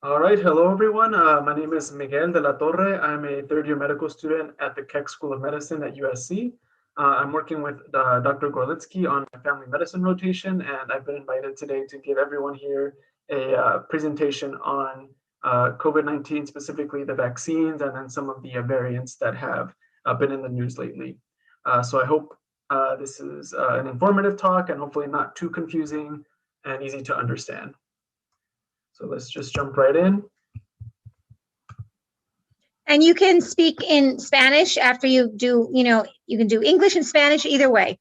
All right, hello everyone. My name is Miguel De La Torre. I'm a third-year medical student at the Keck School of Medicine at USC. I'm working with Dr. Gorlitsky on my family medicine rotation, and I've been invited today to give everyone here a presentation on COVID-19, specifically the vaccines, and then some of the variants that have been in the news lately. So I hope this is an informative talk and hopefully not too confusing and easy to understand. So let's just jump right in. And you can speak in Spanish after you do, you can do English and Spanish either way,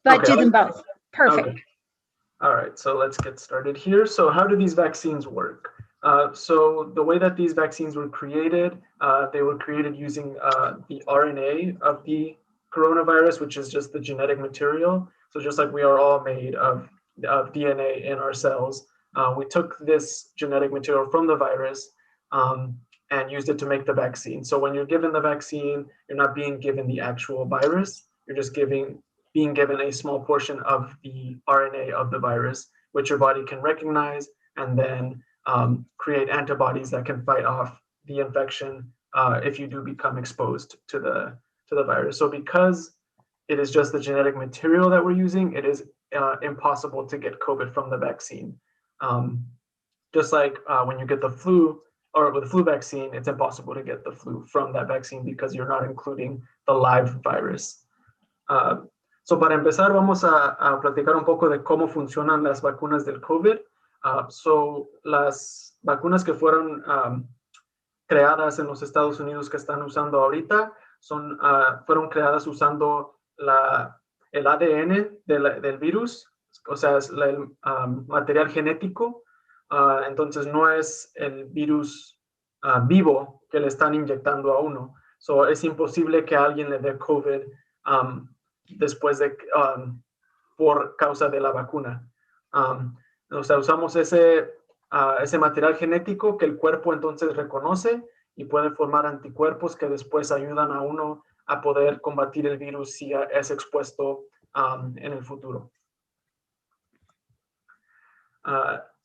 but Okay. do them both. Perfect. Okay. All right, so let's get started here. So how do these vaccines work? So the way that these vaccines were created, they were created using the RNA of the coronavirus, which is just the genetic material. So just like we are all made of DNA in our cells, we took this genetic material from the virus and used it to make the vaccine. So when you're given the vaccine, you're not being given the actual virus, you're just being given a small portion of the RNA of the virus, which your body can recognize and then create antibodies that can fight off the infection if you do become exposed to the virus. So because it is just the genetic material that we're using, it is impossible to get COVID from the vaccine. Just like when you get the flu, or with the flu vaccine, it's impossible to get the flu from that vaccine because you're not including the live virus. So para empezar, vamos a platicar un poco de cómo funcionan las vacunas del COVID. So las vacunas que fueron creadas en los Estados Unidos que están usando ahorita fueron creadas usando el ADN del virus, o sea, es el material genético. Entonces no es el virus vivo que le están inyectando a uno. So es imposible que a alguien le dé COVID después de por causa de la vacuna. O sea, usamos ese material genético que el cuerpo entonces reconoce y puede formar anticuerpos que después ayudan a uno a poder combatir el virus si es expuesto en el futuro.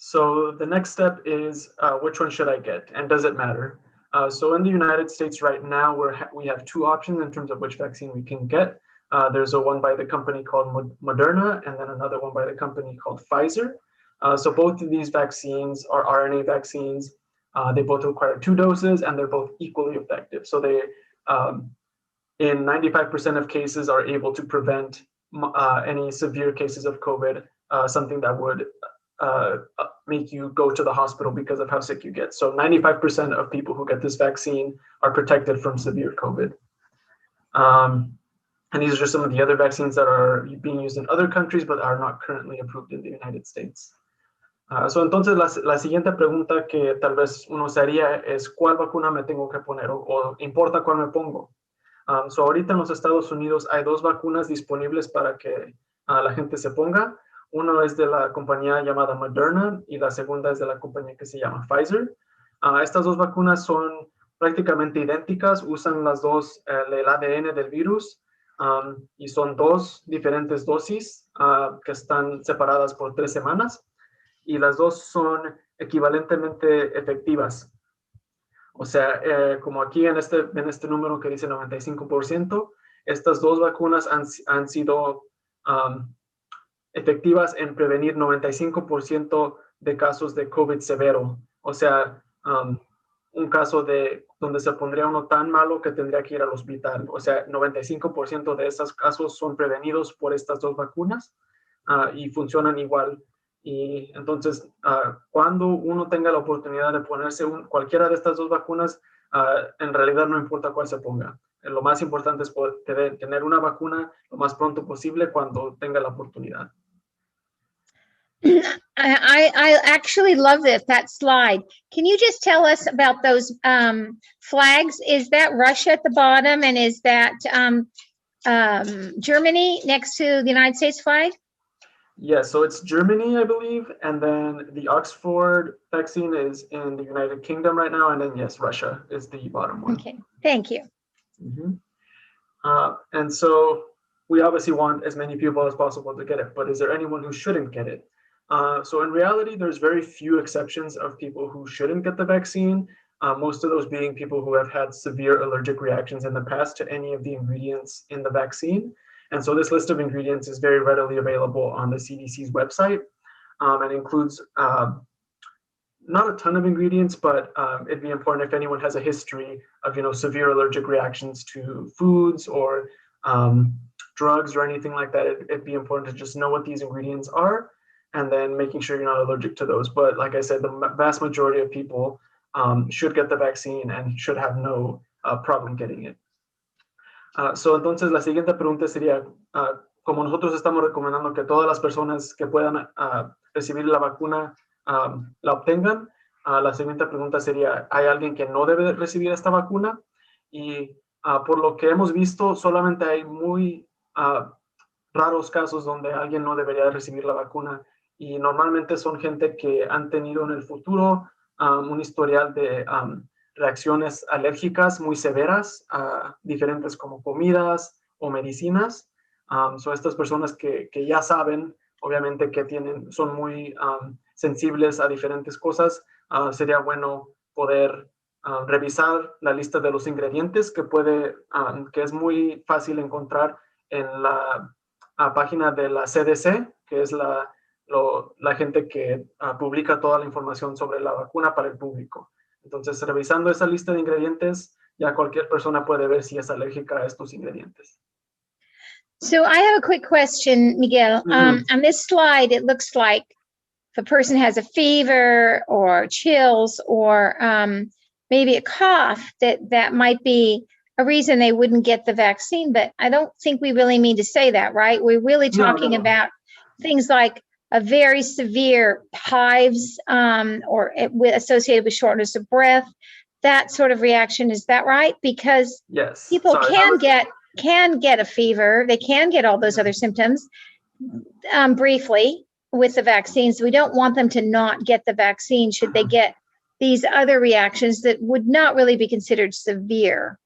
So the next step is which one should I get and does it matter? So in the United States right now, we have two options in terms of which vaccine we can get. There's one by the company called Moderna and then another one by the company called Pfizer. So both of these vaccines are RNA vaccines. They both require 2 doses and they're both equally effective. So they, in 95% of cases, are able to prevent any severe cases of COVID, something that would make you go to the hospital because of how sick you get. So 95% of people who get this vaccine are protected from severe COVID. And these are just some of the other vaccines that are being used in other countries, but are not currently approved in the United States. So entonces la siguiente pregunta que tal vez uno se haría es ¿cuál vacuna me tengo que poner o importa cuál me pongo? So ahorita en los Estados Unidos hay 2 vacunas disponibles para que la gente se ponga. Uno es de la compañía llamada Moderna y la segunda es de la compañía que se llama Pfizer. Estas 2 vacunas son prácticamente idénticas, usan las dos el ADN del virus y son 2 diferentes dosis que están separadas por 3 semanas y las 2 son equivalentemente efectivas. O sea, como aquí en este número que dice 95%, estas 2 vacunas han sido efectivas en prevenir 95% de casos de COVID severo. O sea, un caso donde se pondría uno tan malo que tendría que ir al hospital. O sea, 95% de esos casos son prevenidos por estas 2 vacunas y funcionan igual. Y entonces, cuando uno tenga la oportunidad de ponerse cualquiera de estas 2 vacunas, en realidad no importa cuál se ponga. Lo más importante es poder tener una vacuna lo más pronto posible cuando tenga la oportunidad. I actually love that slide. Can you just tell us about those flags? Is that Russia at the bottom and is that Germany next to the United States flag? Yeah, so it's Germany, I believe, and then the Oxford vaccine is in the United Kingdom right now, and then yes, Russia is the bottom one. Okay, thank you. Mm-hmm. And so we obviously want as many people as possible to get it, but is there anyone who shouldn't get it? So in reality, there's very few exceptions of people who shouldn't get the vaccine. Most of those being people who have had severe allergic reactions in the past to any of the ingredients in the vaccine. And so this list of ingredients is very readily available on the CDC's website, and includes not a ton of ingredients, but it'd be important if anyone has a history of, severe allergic reactions to foods or drugs or anything like that. It'd be important to just know what these ingredients are, and then making sure you're not allergic to those. But like I said, the vast majority of people should get the vaccine and should have no problem getting it. Entonces, la siguiente pregunta sería, como nosotros estamos recomendando que todas las personas que puedan recibir la vacuna la obtengan, la siguiente pregunta sería, ¿hay alguien que no debe recibir esta vacuna? Y por lo que hemos visto, solamente hay muy raros casos donde alguien no debería recibir la vacuna, y normalmente son gente que han tenido en el futuro un historial de reacciones alérgicas muy severas a diferentes como comidas o medicinas. Son estas personas que ya saben, obviamente, que son muy sensibles a diferentes cosas. Sería bueno poder revisar la lista de los ingredientes que es muy fácil encontrar en la página de la CDC, que es la gente que publica toda la información sobre la vacuna para el público. Entonces, revisando esa lista de ingredientes, ya cualquier persona puede ver si es alérgica a estos ingredientes. So I have a quick question, Miguel. On this slide, it looks like if a person has a fever or chills or maybe a cough, that might be a reason they wouldn't get the vaccine. But I don't think we really mean to say that, right? We're really talking about things like a very severe hives or associated with shortness of breath, that sort of reaction. Is that right? Because yes, people can get a fever, they can get all those other symptoms briefly with the vaccines. We don't want them to not get the vaccine should they get these other reactions that would not really be considered severe,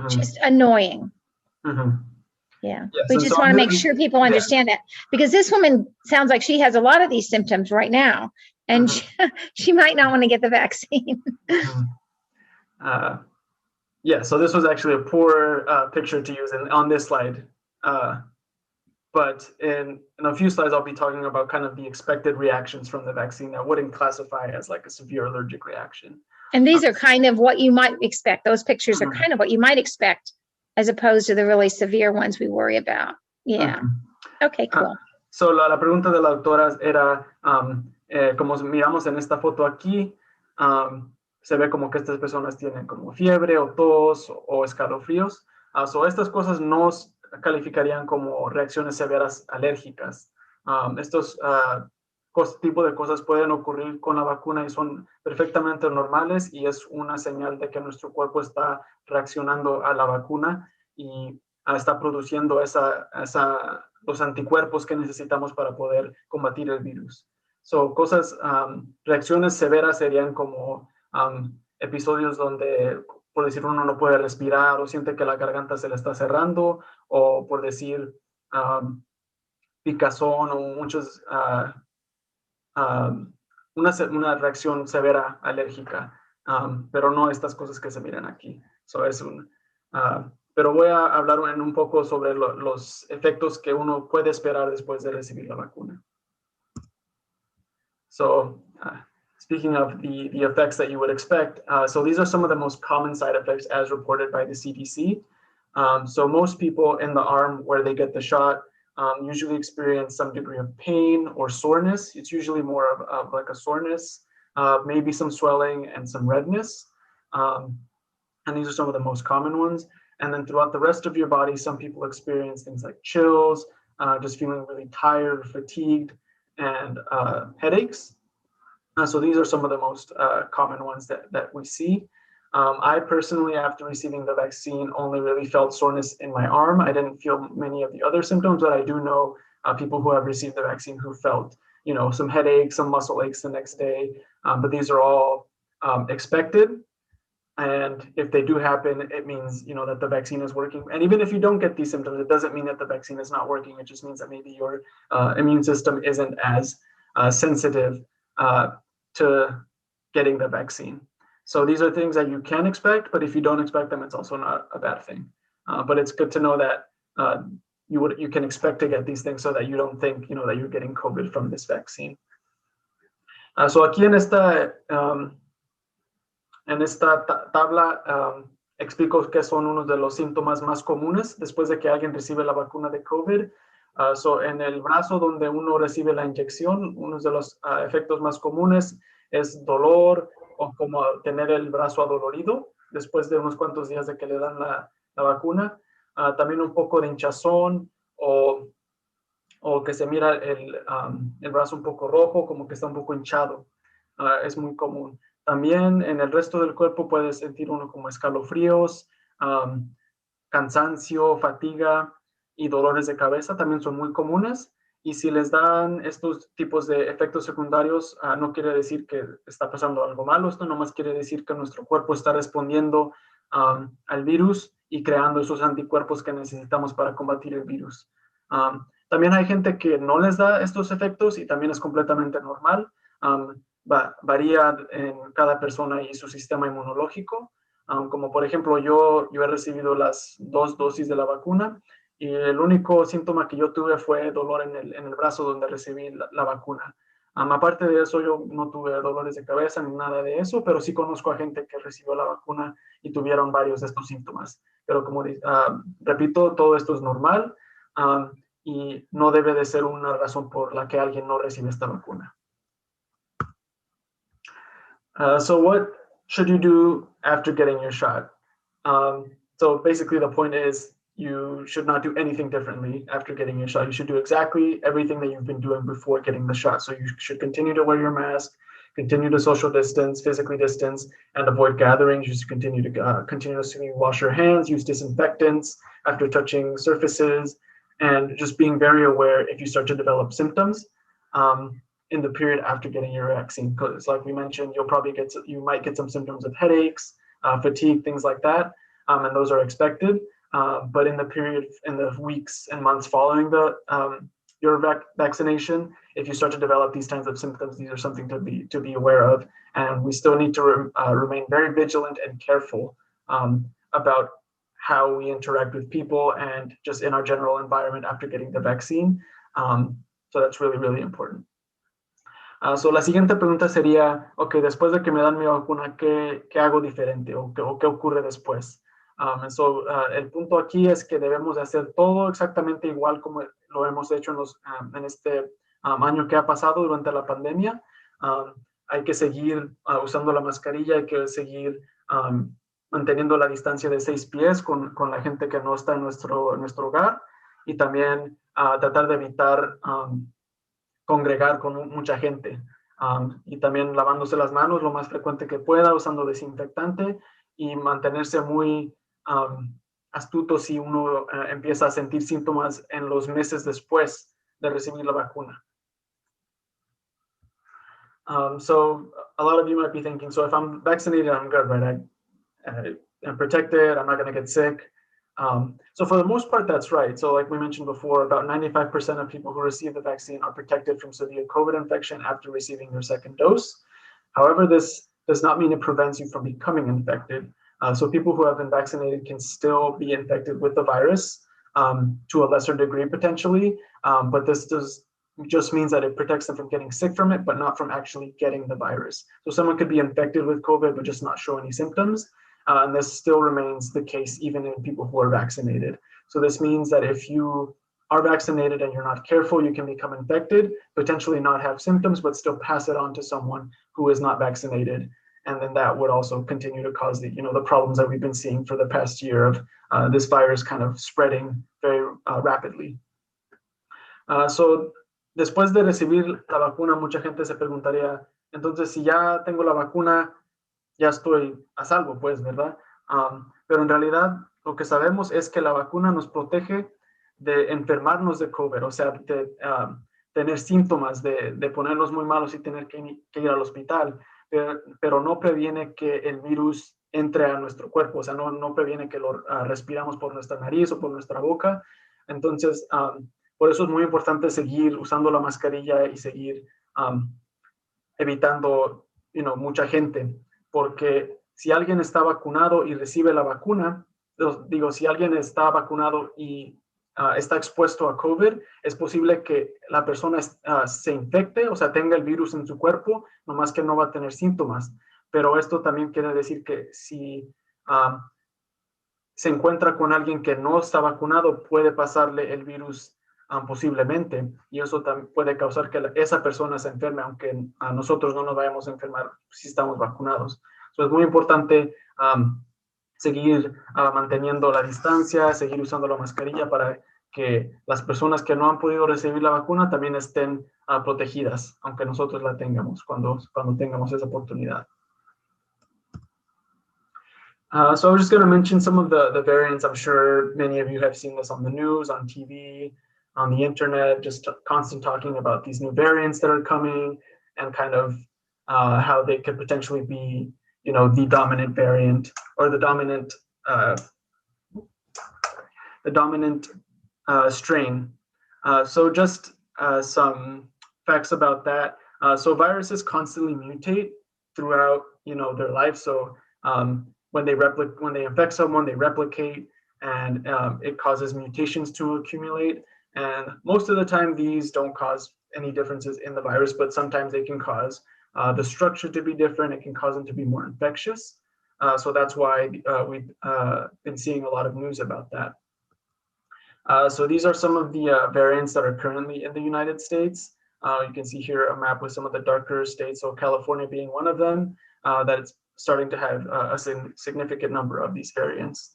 just annoying. Yeah, yes, we just want to make sure people understand that, because this woman sounds like she has a lot of these symptoms right now, and she might not want to get the vaccine. Yeah, so this was actually a poor picture to use on this slide. But in a few slides, I'll be talking about kind of the expected reactions from the vaccine that wouldn't classify as like a severe allergic reaction. And these are kind of what you might expect. Those pictures are kind of what you might expect, as opposed to the really severe ones we worry about. Yeah. Okay, cool. So la pregunta de la doctora era, como miramos en esta foto aquí, se ve como que estas personas tienen como fiebre o tos o escalofríos. So estas cosas no calificarían como reacciones severas alérgicas. Estos tipos de cosas pueden ocurrir con la vacuna y son perfectamente normales, y es una señal de que nuestro cuerpo está reaccionando a la vacuna y está produciendo los anticuerpos que necesitamos para poder combatir el virus. So, reacciones severas serían como episodios donde, por decir, uno no puede respirar o siente que la garganta se le está cerrando, o por decir picazón o muchos una reacción severa alérgica, pero no estas cosas que se miran aquí. So pero voy a hablar un poco sobre los efectos que uno puede esperar después de recibir la vacuna. So speaking of the effects that you would expect, so these are some of the most common side effects as reported by the CDC. So most people in the arm where they get the shot usually experience some degree of pain or soreness. It's usually more of like a soreness, maybe some swelling and some redness. And these are some of the most common ones. And then throughout the rest of your body, some people experience things like chills, just feeling really tired, fatigued, and headaches. So these are some of the most common ones that we see. I personally, after receiving the vaccine, only really felt soreness in my arm. I didn't feel many of the other symptoms, but I do know people who have received the vaccine who felt, some headaches, some muscle aches the next day. But these are all expected. And if they do happen, it means, that the vaccine is working. And even if you don't get these symptoms, it doesn't mean that the vaccine is not working. It just means that maybe your immune system isn't as sensitive to getting the vaccine. So these are things that you can expect, but if you don't expect them, it's also not a bad thing. But it's good to know that you can expect to get these things so that you don't think that you're getting COVID from this vaccine. So aquí en esta tabla explico qué son unos de los síntomas más comunes después de que alguien recibe la vacuna de COVID. So en el brazo donde uno recibe la inyección, uno de los efectos más comunes es dolor o como tener el brazo adolorido después de unos cuantos días de que le dan la vacuna. También un poco de hinchazón o que se mira el brazo un poco rojo, como que está un poco hinchado. Es muy común. También en el resto del cuerpo puede sentir uno como escalofríos, cansancio, fatiga y dolores de cabeza también son muy comunes. Y si les dan estos tipos de efectos secundarios, no quiere decir que está pasando algo malo. Esto nomás quiere decir que nuestro cuerpo está respondiendo al virus y creando esos anticuerpos que necesitamos para combatir el virus. También hay gente que no les da estos efectos y también es completamente normal. Varía en cada persona y su sistema inmunológico. Como por ejemplo, yo he recibido las 2 dosis de la vacuna y el único síntoma que yo tuve fue dolor en el brazo donde recibí la vacuna. Aparte de eso, yo no tuve dolores de cabeza ni nada de eso, pero sí conozco a gente que recibió la vacuna y tuvieron varios de estos síntomas. Pero como repito, todo esto es normal y no debe de ser una razón por la que alguien no recibe esta vacuna. So what should you do after getting your shot? So basically the point is you should not do anything differently after getting your shot. You should do exactly everything that you've been doing before getting the shot. So you should continue to wear your mask, continue to social distance, physically distance, and avoid gatherings. You should continue to continuously wash your hands, use disinfectants after touching surfaces, and just being very aware if you start to develop symptoms in the period after getting your vaccine. Because like we mentioned, you might get some symptoms of headaches, fatigue, things like that, and those are expected. But in the weeks and months following your vaccination, if you start to develop these kinds of symptoms, these are something to be aware of, and we still need to remain very vigilant and careful about how we interact with people and just in our general environment after getting the vaccine. So that's really, really important. So la siguiente pregunta sería, okay, después de que me dan mi vacuna, ¿qué hago diferente o qué ocurre después? El punto aquí es que debemos de hacer todo exactamente igual como lo hemos hecho en este año que ha pasado durante la pandemia. Hay que seguir usando la mascarilla, hay que seguir manteniendo la distancia de 6 pies con la gente que no está en nuestro hogar y también tratar de evitar congregar con mucha gente y también lavándose las manos lo más frecuente que pueda, usando desinfectante y mantenerse muy astuto si uno empieza a sentir síntomas en los meses después de recibir la vacuna. So a lot of you might be thinking, so if I'm vaccinated, I'm good, right? I'm protected, I'm not going to get sick. So for the most part, that's right. So like we mentioned before, about 95% of people who receive the vaccine are protected from severe COVID infection after receiving their second dose. However, this does not mean it prevents you from becoming infected. So people who have been vaccinated can still be infected with the virus to a lesser degree potentially, but this just means that it protects them from getting sick from it, but not from actually getting the virus. So someone could be infected with COVID, but just not show any symptoms. And this still remains the case even in people who are vaccinated. So this means that if you are vaccinated and you're not careful, you can become infected, potentially not have symptoms, but still pass it on to someone who is not vaccinated. And then that would also continue to cause the problems that we've been seeing for the past year of this virus kind of spreading very rapidly. So después de recibir la vacuna, mucha gente se preguntaría, entonces si ya tengo la vacuna, ya estoy a salvo, pues, ¿verdad? Pero en realidad lo que sabemos es que la vacuna nos protege de enfermarnos de COVID, o sea, de tener síntomas, de ponernos muy malos y tener que ir al hospital, pero no previene que el virus entre a nuestro cuerpo, o sea, no previene que lo respiramos por nuestra nariz o por nuestra boca. Entonces, por eso es muy importante seguir usando la mascarilla y seguir evitando, mucha gente, porque si alguien está vacunado y recibe la vacuna, digo, si alguien está vacunado y está expuesto a COVID, es posible que la persona se infecte, o sea, tenga el virus en su cuerpo, nomás que no va a tener síntomas. Pero esto también quiere decir que si se encuentra con alguien que no está vacunado, puede pasarle el virus posiblemente, y eso también puede causar que esa persona se enferme, aunque a nosotros no nos vayamos a enfermar si estamos vacunados. Entonces es muy importante seguir manteniendo la distancia, seguir usando la mascarilla para que las personas que no han podido recibir la vacuna también estén protegidas, aunque nosotros la tengamos cuando tengamos esa oportunidad. So I'm just going to mention some of the variants. I'm sure many of you have seen this on the news, on TV, on the internet, just constant talking about these new variants that are coming and kind of how they could potentially be, the dominant variant or the dominant strain. So just some facts about that. So viruses constantly mutate throughout, their life. So when they infect someone, they replicate, and it causes mutations to accumulate. And most of the time, these don't cause any differences in the virus, but sometimes they can cause the structure to be different. It can cause them to be more infectious. So that's why we've been seeing a lot of news about that. So these are some of the variants that are currently in the United States. You can see here a map with some of the darker states, so California being one of them, that it's starting to have a significant number of these variants.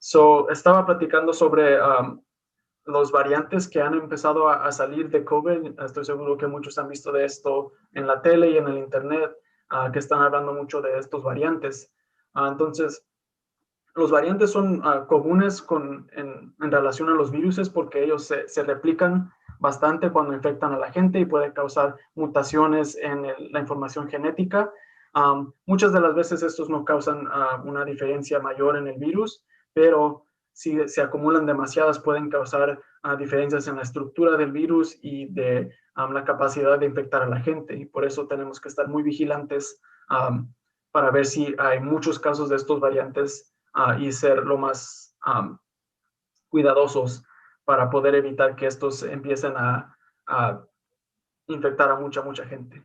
So estaba platicando sobre los variantes que han empezado a salir de COVID. Estoy seguro que muchos han visto de esto en la tele y en el internet, que están hablando mucho de estos variantes. Entonces, los variantes son comunes en relación a los virus porque ellos se replican bastante cuando infectan a la gente y pueden causar mutaciones en la información genética. Muchas de las veces estos no causan una diferencia mayor en el virus, pero si se acumulan demasiadas pueden causar diferencias en la estructura del virus y de la capacidad de infectar a la gente. Y por eso tenemos que estar muy vigilantes para ver si hay muchos casos de estos variantes y ser lo más cuidadosos para poder evitar que estos empiecen a infectar a mucha gente.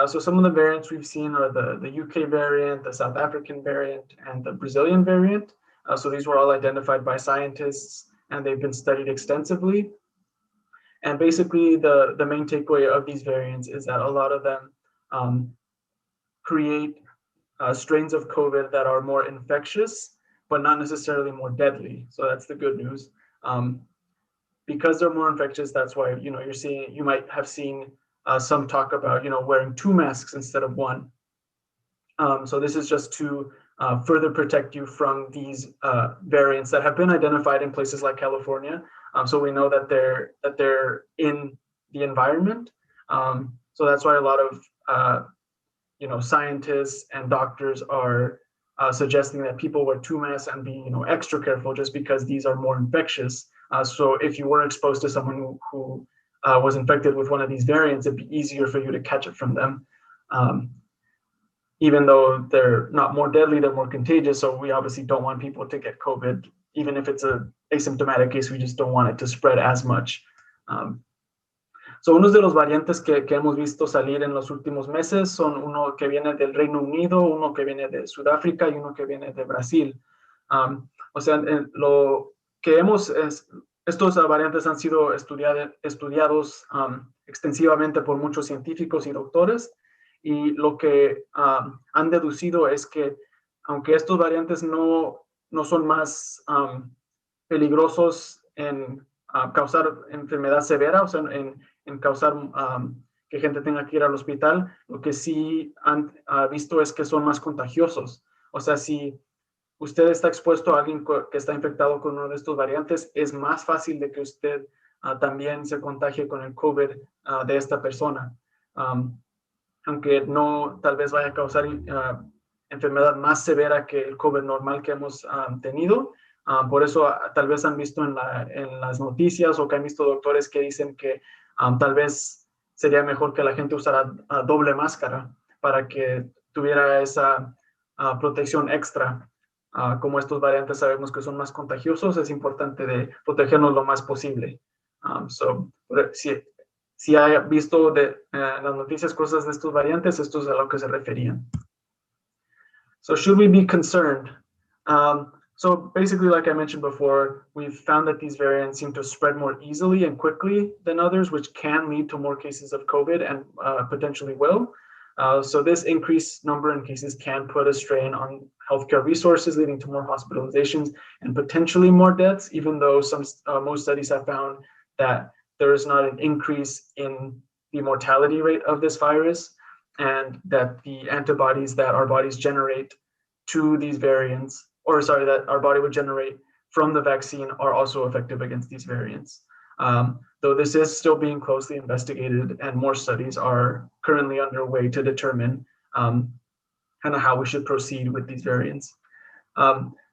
So some of the variants we've seen are the UK variant, the South African variant, and the Brazilian variant. So these were all identified by scientists, and they've been studied extensively. And basically, the main takeaway of these variants is that a lot of them create strains of COVID that are more infectious, but not necessarily more deadly. So that's the good news. Because they're more infectious, that's why you might have seen some talk about wearing 2 masks instead of 1. So this is just to further protect you from these variants that have been identified in places like California. So we know that they're in the environment. So that's why a lot of scientists and doctors are suggesting that people wear 2 masks and be extra careful, just because these are more infectious. So if you were exposed to someone who was infected with one of these variants, it'd be easier for you to catch it from them. Even though they're not more deadly, they're more contagious. So we obviously don't want people to get COVID. Even if it's an asymptomatic case, we just don't want it to spread as much. So unos de los variantes que hemos visto salir en los últimos meses son uno que viene del Reino Unido, uno que viene de Sudáfrica y uno que viene de Brasil. O sea, lo que estos variantes han sido estudiados extensivamente por muchos científicos y doctores, y lo que han deducido es que aunque estos variantes no son más peligrosos en causar enfermedad severa, o sea, en causar que gente tenga que ir al hospital, lo que sí han visto es que son más contagiosos. O sea, si usted está expuesto a alguien que está infectado con uno de estos variantes, es más fácil de que usted también se contagie con el COVID de esta persona. Aunque no tal vez vaya a causar enfermedad más severa que el COVID normal que hemos tenido. Por eso tal vez han visto en las noticias o que han visto doctores que dicen que Tal vez sería mejor que la gente usara doble máscara para que tuviera esa protección extra. Como estos variantes sabemos que son más contagiosos, es importante de protegernos lo más posible. Si ha visto las noticias cosas de estos variantes, esto es a lo que se referían. So should we be concerned? So basically, like I mentioned before, we've found that these variants seem to spread more easily and quickly than others, which can lead to more cases of COVID and potentially will. So this increased number in cases can put a strain on healthcare resources, leading to more hospitalizations and potentially more deaths, even though most studies have found that there is not an increase in the mortality rate of this virus, and that the antibodies that our bodies generate to these variants, or sorry, that our body would generate from the vaccine are also effective against these variants. Though this is still being closely investigated and more studies are currently underway to determine kind of how we should proceed with these variants.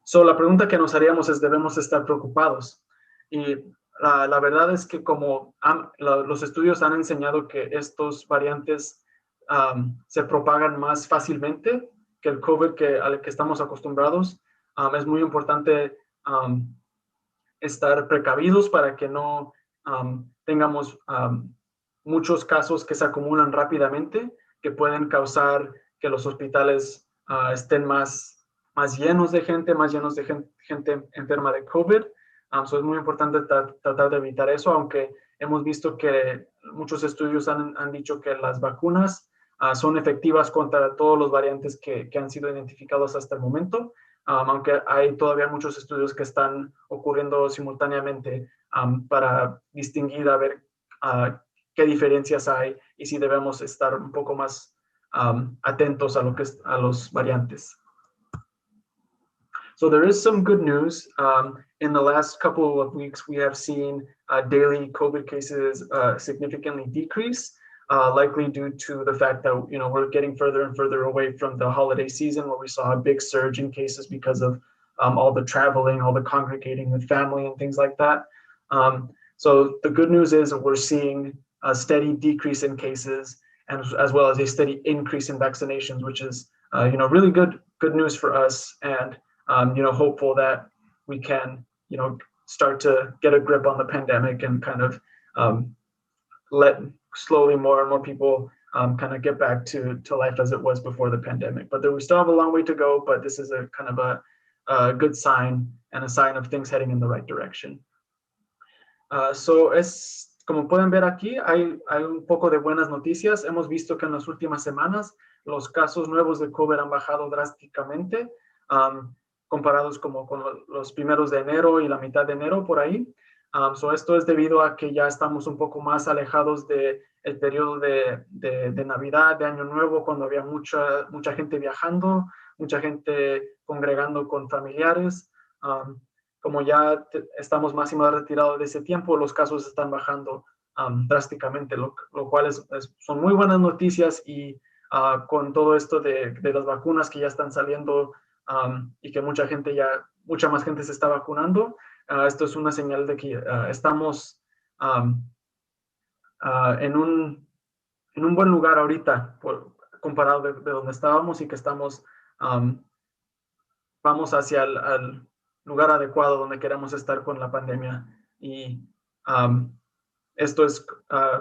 So la pregunta que nos haríamos es, ¿debemos estar preocupados? Y la verdad es que como los estudios han enseñado que estos variantes se propagan más fácilmente que el COVID al que estamos acostumbrados, es muy importante estar precavidos para que no tengamos muchos casos que se acumulan rápidamente, que pueden causar que los hospitales estén más llenos de gente, gente enferma de COVID. So es muy importante tratar de evitar eso, aunque hemos visto que muchos estudios han dicho que las vacunas son efectivas contra todos los variantes que han sido identificados hasta el momento, aunque hay todavía muchos estudios que están ocurriendo simultáneamente para distinguir a ver qué diferencias hay y si debemos estar un poco más atentos a los variantes. So there is some good news. In the last couple of weeks, we have seen daily COVID cases significantly decrease, likely due to the fact that we're getting further and further away from the holiday season, where we saw a big surge in cases because of all the traveling, all the congregating with family and things like that. So the good news is we're seeing a steady decrease in cases, and as well as a steady increase in vaccinations, which is really good news for us, and hopeful that we can start to get a grip on the pandemic and kind of let slowly more and more people kind of get back to life as it was before the pandemic. But we still have a long way to go, but this is a kind of a good sign and a sign of things heading in the right direction. So como pueden ver aquí, hay un poco de buenas noticias. Hemos visto que en las últimas semanas los casos nuevos de COVID han bajado drásticamente, comparados como con los primeros de enero y la mitad de enero por ahí. So esto es debido a que ya estamos un poco más alejados del periodo de Navidad, de Año Nuevo, cuando había mucha gente viajando, mucha gente congregando con familiares. Como ya estamos más y más retirados de ese tiempo, los casos están bajando drásticamente, lo cual son muy buenas noticias, y con todo esto de las vacunas que ya están saliendo y que mucha más gente se está vacunando, esto es una señal de que estamos en un buen lugar ahorita comparado de donde estábamos, y que vamos hacia el lugar adecuado donde queremos estar con la pandemia. Y esto es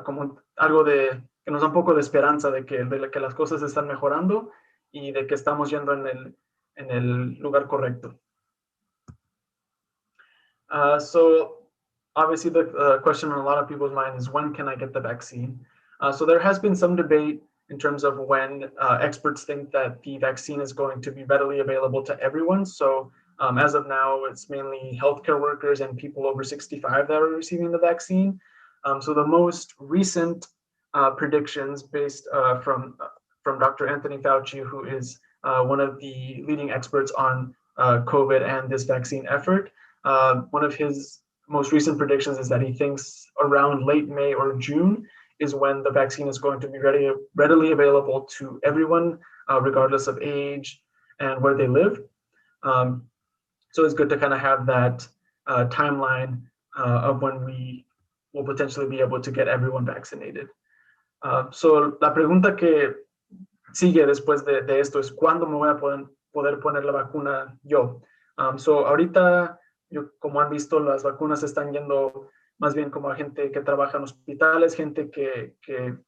como algo que nos da un poco de esperanza de que las cosas están mejorando y de que estamos yendo en el lugar correcto. So obviously the question on a lot of people's mind is, when can I get the vaccine? So there has been some debate in terms of when experts think that the vaccine is going to be readily available to everyone. So as of now, it's mainly healthcare workers and people over 65 that are receiving the vaccine. So the most recent predictions based from Dr. Anthony Fauci, who is one of the leading experts on COVID and this vaccine effort, one of his most recent predictions is that he thinks around late May or June is when the vaccine is going to be readily available to everyone, regardless of age and where they live. So it's good to kind of have that timeline of when we we'll potentially be able to get everyone vaccinated. So la pregunta que sigue después de esto es ¿cuándo me voy a poder poner la vacuna yo? So ahorita, como han visto, las vacunas están yendo más bien como a gente que trabaja en hospitales, gente que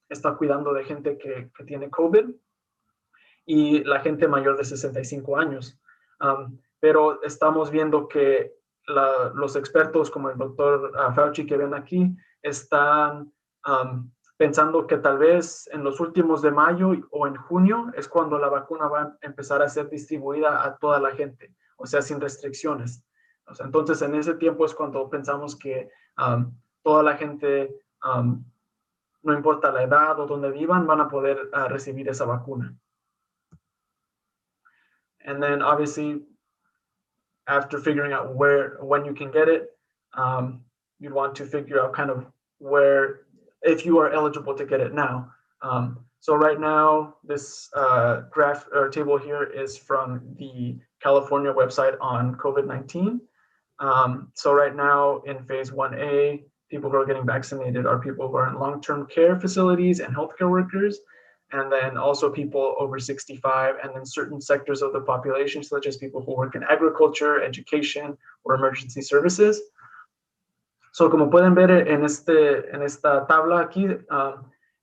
está cuidando de gente que tiene COVID y la gente mayor de 65 años. Pero estamos viendo que los expertos como el doctor Fauci que ven aquí están pensando que tal vez en los últimos de mayo o en junio es cuando la vacuna va a empezar a ser distribuida a toda la gente, o sea, sin restricciones. O sea, entonces, en ese tiempo es cuando pensamos que toda la gente, no importa la edad o donde vivan, van a poder recibir esa vacuna. And then obviously, after figuring out when you can get it, you'd want to figure out kind of if you are eligible to get it now. So right now, this graph or table here is from the California website on COVID-19. So right now in phase 1A, people who are getting vaccinated are people who are in long-term care facilities and healthcare workers, and then also people over 65, and then certain sectors of the population, such as people who work in agriculture, education, or emergency services. So como pueden ver en esta tabla aquí,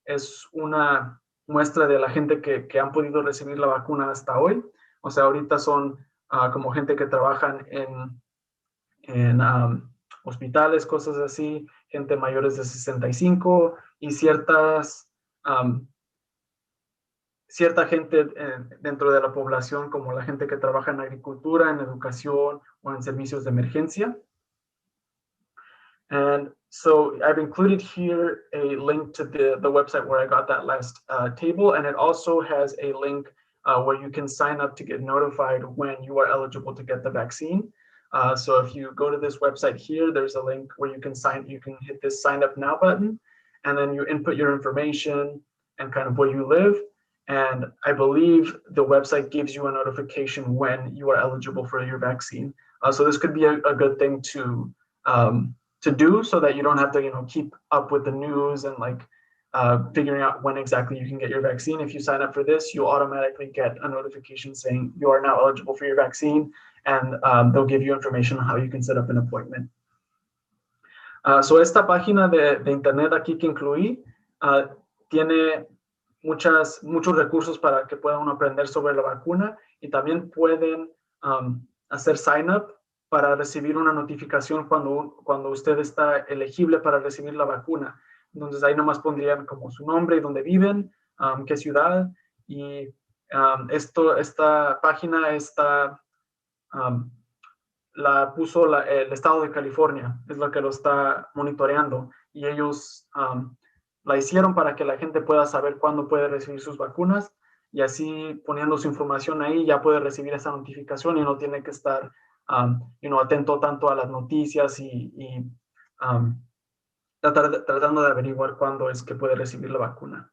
es una muestra de la gente que han podido recibir la vacuna hasta hoy. O sea, ahorita son como gente que trabajan en hospitales, cosas así, gente mayores de 65 y cierta gente dentro de la población, como la gente que trabaja en agricultura, en educación o en servicios de emergencia. And so I've included here a link to the website where I got that last table, and it also has a link where you can sign up to get notified when you are eligible to get the vaccine. So if you go to this website here, there's a link where you can hit this sign up now button, and then you input your information and kind of where you live. And I believe the website gives you a notification when you are eligible for your vaccine. So this could be a good thing to do so that you don't have to, keep up with the news and figuring out when exactly you can get your vaccine. If you sign up for this, you'll automatically get a notification saying you are now eligible for your vaccine, and they'll give you information on how you can set up an appointment. So esta página de internet aquí que incluí tiene muchos recursos para que pueda uno aprender sobre la vacuna, y también pueden hacer sign up para recibir una notificación cuando usted está elegible para recibir la vacuna. Entonces ahí nomás pondrían como su nombre y dónde viven, qué ciudad, y esta página la puso el estado de California, es lo que lo está monitoreando, y ellos la hicieron para que la gente pueda saber cuándo puede recibir sus vacunas, y así poniendo su información ahí ya puede recibir esa notificación y no tiene que estar atento tanto a las noticias y tratando de averiguar cuándo es que puede recibir la vacuna.